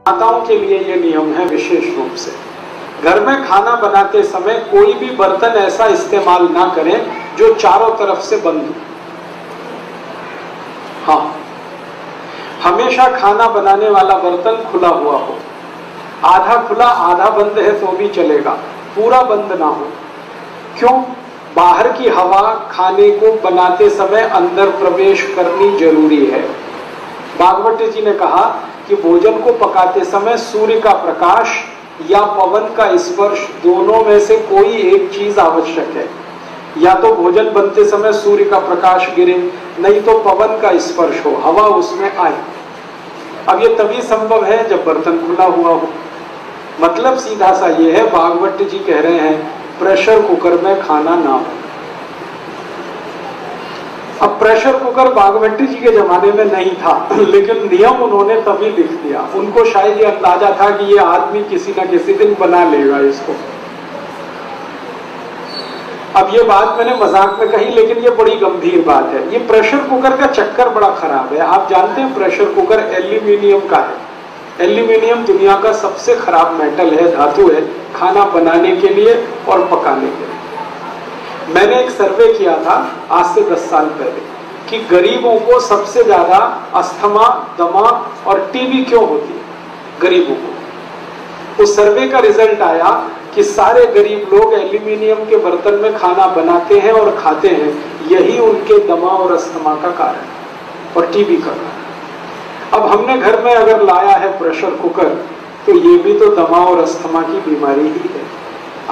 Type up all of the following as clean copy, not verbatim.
माताओं के लिए ये नियम है विशेष रूप से, घर में खाना बनाते समय कोई भी बर्तन ऐसा इस्तेमाल ना करें जो चारों तरफ से बंद हो। हाँ, हमेशा खाना बनाने वाला बर्तन खुला हुआ हो, आधा खुला आधा बंद है तो भी चलेगा, पूरा बंद ना हो। क्यों? बाहर की हवा खाने को बनाते समय अंदर प्रवेश करनी जरूरी है। भागवत जी ने कहा कि भोजन को पकाते समय सूर्य का प्रकाश या पवन का स्पर्श दोनों में से कोई एक चीज आवश्यक है। या तो भोजन बनते समय सूर्य का प्रकाश गिरे, नहीं तो पवन का स्पर्श हो, हवा उसमें आए। अब ये तभी संभव है जब बर्तन खुला हुआ हो। मतलब सीधा सा ये है, भागवत जी कह रहे हैं प्रेशर कुकर में खाना ना हो। अब प्रेशर कुकर भागवत जी के जमाने में नहीं था, लेकिन नियम उन्होंने तभी लिख दिया। उनको शायद ये अंदाजा था कि ये आदमी किसी ना किसी दिन बना लेगा इसको। अब ये बात मैंने मजाक में कही, लेकिन ये बड़ी गंभीर बात है। ये प्रेशर कुकर का चक्कर बड़ा खराब है। आप जानते हैं प्रेशर कुकर एल्यूमिनियम का है। एल्यूमिनियम दुनिया का सबसे खराब मेटल है, धातु है, खाना बनाने के लिए और पकाने के लिए। मैंने एक सर्वे किया था आज से 10 साल पहले कि गरीबों को सबसे ज्यादा अस्थमा, दमा और टीबी क्यों होती है गरीबों को। उस सर्वे का रिजल्ट आया कि सारे गरीब लोग एल्यूमिनियम के बर्तन में खाना बनाते हैं और खाते हैं, यही उनके दमा और अस्थमा का कारण और टीबी का कारण। अब हमने घर में अगर लाया है प्रेशर कुकर, तो ये भी तो दमा और अस्थमा की बीमारी ही है।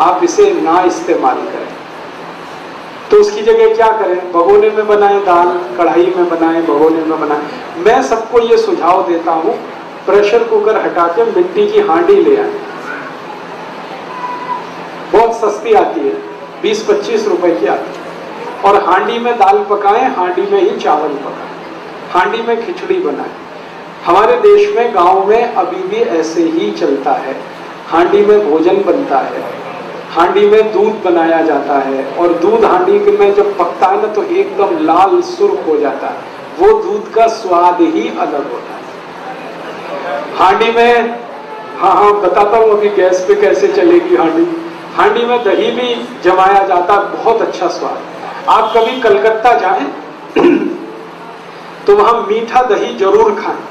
आप इसे ना इस्तेमाल करें। तो उसकी जगह क्या करें? भगोने में बनाएं दाल, कढ़ाई में बनाएं, भगोने में बनाएं। मैं सबको ये सुझाव देता हूं, प्रेशर कुकर हटा के मिट्टी की हांडी ले आए। बहुत सस्ती आती है, 20-25 रुपए की आती है। और हांडी में दाल पकाएं, हांडी में ही चावल पकाएं, हांडी में खिचड़ी बनाएं। हमारे देश में गांव में अभी भी ऐसे ही चलता है। हांडी में भोजन बनता है, हांडी में दूध बनाया जाता है, और दूध हांडी में जब पकता है ना तो एकदम लाल सुर्ख हो जाता है। वो दूध का स्वाद ही अलग होता है हांडी में। हाँ, बताता हूँ अभी गैस पे कैसे चलेगी हांडी। हांडी में दही भी जमाया जाता है, बहुत अच्छा स्वाद। आप कभी कलकत्ता जाएं तो वहां मीठा दही जरूर खाएं।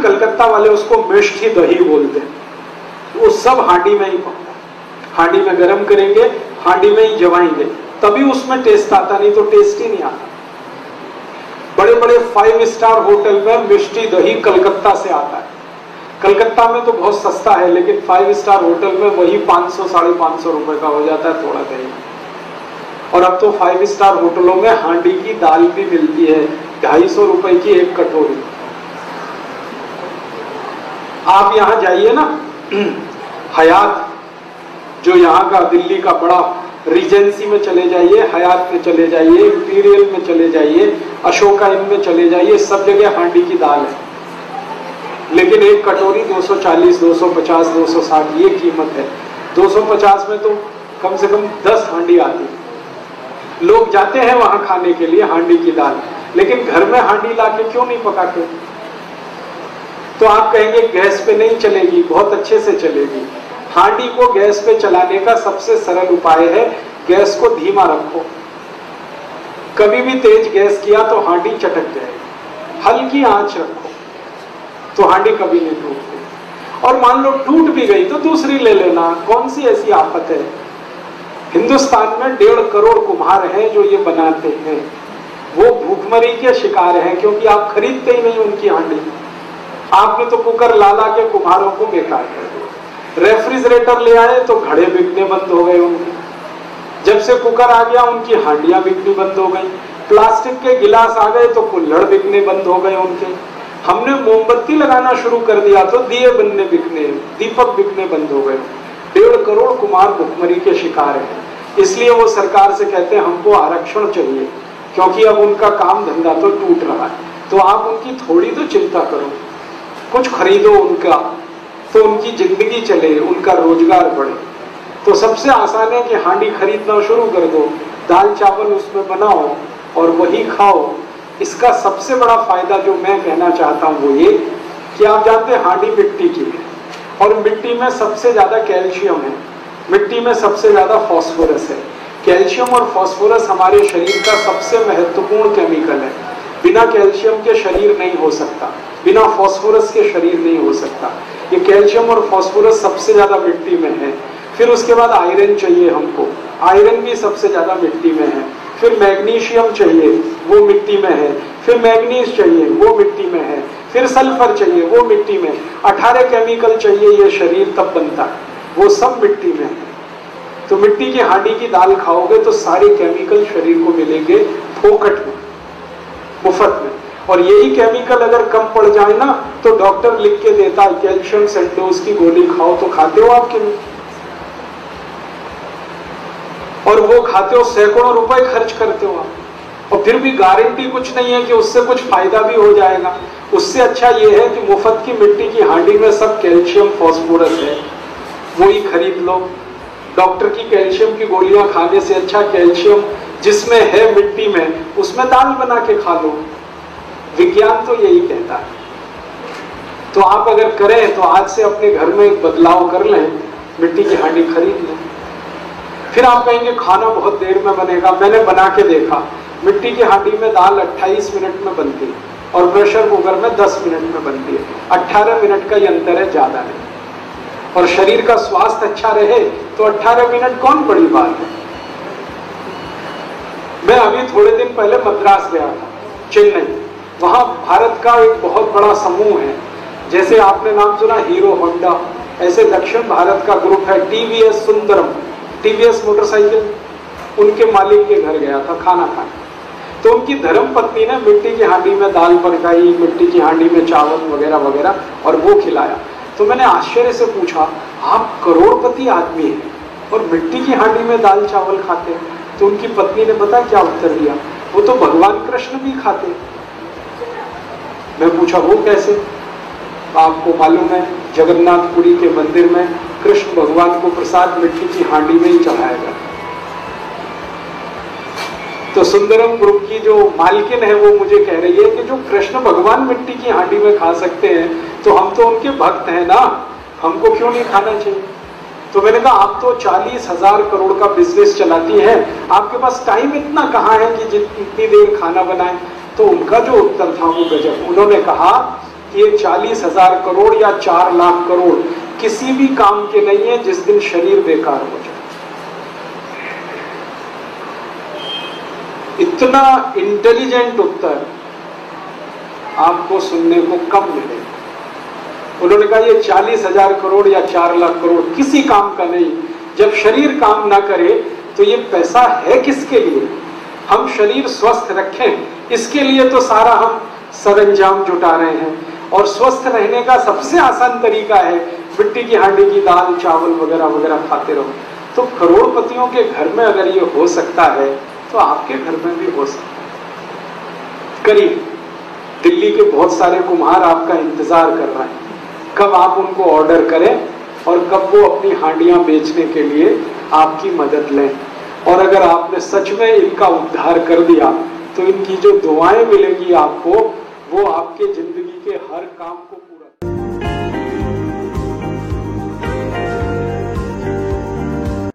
कलकत्ता वाले उसको मिष्टी दही बोलते हैं। वो सब हांडी में ही पकता है। हांडी में गरम करेंगे, हांडी में ही जमाएंगे, तभी उसमें टेस्ट आता, नहीं तो टेस्ट ही नहीं आता। बड़े बड़े 5 स्टार होटल में मिष्टी दही कलकत्ता से आता है। कलकत्ता में तो बहुत सस्ता है, लेकिन 5 स्टार होटल में वही 500-550 रुपए का हो जाता है थोड़ा दही। और अब तो 5 स्टार होटलों में हांडी की दाल भी मिलती है, 250 रुपए की एक कटोरी। आप यहां जाइए ना, हयात जो यहाँ का दिल्ली का बड़ा रीजेंसी में चले जाइए, हयात में चले जाइए, इंपीरियल में चले जाइए, अशोका इन में चले जाइए, सब जगह हांडी की दाल है। लेकिन एक कटोरी 240, 250, 260 ये कीमत है। 250 में तो कम से कम 10 हांडी आती है। लोग जाते हैं वहां खाने के लिए हांडी की दाल, लेकिन घर में हांडी लाके क्यों नहीं पकाते? तो आप कहेंगे गैस पे नहीं चलेगी, बहुत अच्छे से चलेगी। हांडी को गैस पे चलाने का सबसे सरल उपाय है, गैस को धीमा रखो। कभी भी तेज गैस किया तो हांडी चटक जाएगी। हल्की आंच रखो तो हांडी कभी नहीं टूटती। और मान लो टूट भी गई तो दूसरी ले लेना, कौन सी ऐसी आफत है। हिंदुस्तान में 1.5 करोड़ कुम्हार हैं जो ये बनाते हैं। वो भूखमरी के शिकार हैं, क्योंकि आप खरीदते ही नहीं उनकी हांडी। आपने तो कुकर ला के कुम्हारों को बेकार कर दिया। रेफ्रिजरेटर ले आए तो घड़े बिकने बंद हो गए उनके। जब से कुकर आ गया उनकी हांडियां बिकनी बंद हो गई। प्लास्टिक के गिलास आ गए तो कुल्हड़ बिकने बंद हो गए उनके। हमने मोमबत्ती लगाना शुरू कर दिया तो दिए बनने बिकने, दीपक बिकने बंद हो गए। 1.5 करोड़ कुम्हार भुखमरी के शिकार हैं। इसलिए वो सरकार से कहते हैं हमको आरक्षण चाहिए, क्योंकि अब उनका काम धंधा तो टूट रहा है। तो आप उनकी थोड़ी तो चिंता करो, कुछ खरीदो उनका, तो उनकी जिंदगी चले, उनका रोजगार बढ़े। तो सबसे आसान है कि हांडी खरीदना शुरू कर दो, दाल चावल उसमें बनाओ और वही खाओ। इसका सबसे बड़ा फायदा जो मैं कहना चाहता हूँ वो ये कि आप जानते हैं हांडी मिट्टी की है और मिट्टी में सबसे ज्यादा कैल्शियम है, मिट्टी में सबसे ज्यादा फास्फोरस है। कैल्शियम और फास्फोरस हमारे शरीर का सबसे महत्वपूर्ण केमिकल है। बिना कैल्शियम के शरीर नहीं हो सकता, बिना फास्फोरस के शरीर नहीं हो सकता। ये कैल्शियम और फास्फोरस सबसे ज्यादा मिट्टी में है। फिर उसके बाद आयरन चाहिए हमको, आयरन भी सबसे ज्यादा मिट्टी में है। फिर मैग्नीशियम चाहिए, वो मिट्टी में है। फिर मैग्नीज चाहिए, वो मिट्टी में है। फिर सल्फर चाहिए, वो मिट्टी में। 18 केमिकल चाहिए, ये शरीर तब बनता है, वो सब मिट्टी में है। तो मिट्टी की हांडी की दाल खाओगे तो सारे केमिकल शरीर को मिलेंगे फोकट में, मुफ्त में। और यही केमिकल अगर कम पड़ जाए ना तो डॉक्टर लिख के देता है कैल्शियम सेंडोज की गोली खाओ, तो खाते हो आपके लिए, और वो खाते हो, सैकड़ों रुपए खर्च करते हो आप, और फिर भी गारंटी कुछ नहीं है कि उससे कुछ फायदा भी हो जाएगा। उससे अच्छा ये है कि मुफ्त की मिट्टी की हांडी में सब कैल्शियम फास्फोरस है, वही खरीद लो। डॉक्टर की कैल्शियम की गोलियां खाने से अच्छा कैल्शियम जिसमें है मिट्टी में, उसमें दाल बना के खा लो। विज्ञान तो यही कहता है। तो आप अगर करें तो आज से अपने घर में एक बदलाव कर लें, मिट्टी की हांडी खरीद लें। फिर आप कहेंगे खाना बहुत देर में बनेगा, मैंने बना के देखा, मिट्टी की हांडी में दाल 28 मिनट में बनती है और प्रेशर कुकर में 10 मिनट में बनती है। 18 मिनट का ही अंतर है, ज्यादा नहीं। और शरीर का स्वास्थ्य अच्छा रहे तो 18 मिनट कौन बड़ी बात है। मैं अभी थोड़े दिन पहले मद्रास गया था, चेन्नई। वहां भारत का एक बहुत बड़ा समूह है, जैसे आपने नाम सुना हीरो होंडा, ऐसे दक्षिण भारत का ग्रुप है टीवीएस सुंदरम, टीवीएस मोटरसाइकिल, उनके मालिक के घर गया था खाना खाने। तो उनकी धर्म पत्नी ने मिट्टी की हांडी में दाल पकाई, मिट्टी की हांडी में चावल वगैरह वगैरह, और वो खिलाया। तो मैंने आश्चर्य से पूछा, आप करोड़पति आदमी हैं और मिट्टी की हांडी में दाल चावल खाते हैं? तो उनकी पत्नी ने पता क्या उत्तर दिया, वो तो भगवान कृष्ण भी खाते। मैं पूछा वो कैसे? आपको मालूम है जगन्नाथपुरी के मंदिर में कृष्ण भगवान को प्रसाद मिट्टी की हांडी में ही चढ़ाया गया। तो सुंदरम ग्रुप की जो मालकिन है वो मुझे कह रही है कि जो कृष्ण भगवान मिट्टी की हांडी में खा सकते हैं तो हम तो उनके भक्त हैं ना, हमको क्यों नहीं खाना चाहिए? तो मैंने कहा आप तो 40,000 करोड़ का बिजनेस चलाती हैं, आपके पास टाइम इतना कहाँ है कि जितनी देर खाना बनाए? तो उनका जो उत्तर था वो गजब। उन्होंने कहा कि ये 40,000 करोड़ या 4 लाख करोड़ किसी भी काम के नहीं है जिस दिन शरीर बेकार हो जाए। इतना इंटेलिजेंट उत्तर आपको सुनने को कम मिलेगा। उन्होंने कहा ये 40,000 करोड़ या 4 लाख करोड़ किसी काम का नहीं। जब शरीर काम ना करे तो ये पैसा है किसके लिए? हम शरीर स्वस्थ रखें इसके लिए तो सारा हम सरंजाम जुटा रहे हैं। और स्वस्थ रहने का सबसे आसान तरीका है मिट्टी की हांडी की दाल चावल वगैरह वगैरह खाते रहो। तो करोड़पतियों के घर में अगर ये हो सकता है तो आपके घर में भी हो सकता है। करिए, दिल्ली के बहुत सारे कुम्हार आपका इंतजार कर रहे हैं, कब आप उनको ऑर्डर करें और कब वो अपनी हांडियां बेचने के लिए आपकी मदद लें। और अगर आपने सच में इनका उद्धार कर दिया तो इनकी जो दुआएं मिलेंगी आपको, वो आपके जिंदगी के हर काम को